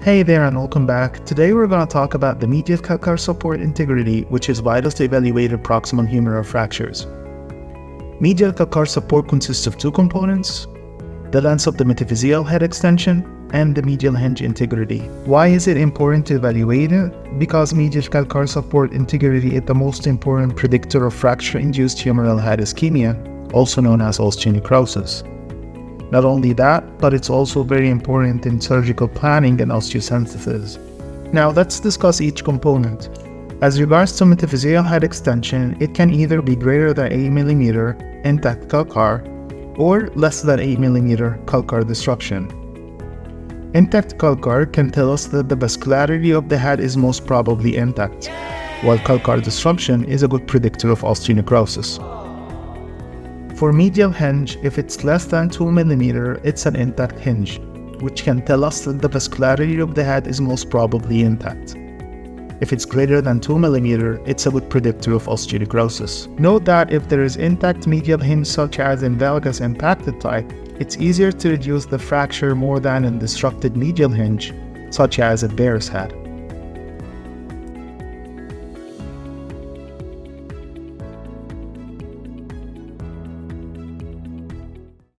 Hey there and welcome back. Today we're going to talk about the medial calcar support integrity, which is vital to evaluate proximal humeral fractures. Medial calcar support consists of two components: the length of the metaphyseal head extension and the medial hinge integrity. Why is it important to evaluate it? Because medial calcar support integrity is the most important predictor of fracture-induced humeral head ischemia, also known as osteonecrosis. Not only that, but it's also very important in surgical planning and osteosynthesis. Now let's discuss each component. As regards to metaphyseal head extension, it can either be greater than 8 mm intact calcar or less than 8 mm calcar destruction. Intact calcar can tell us that the vascularity of the head is most probably intact, while calcar disruption is a good predictor of osteonecrosis. For medial hinge, if it's less than 2 mm, it's an intact hinge, which can tell us that the vascularity of the head is most probably intact. If it's greater than 2 mm, it's a good predictor of osteonecrosis. Note that if there is intact medial hinge such as in valgus impacted type, it's easier to reduce the fracture more than in disrupted medial hinge, such as a bear's head.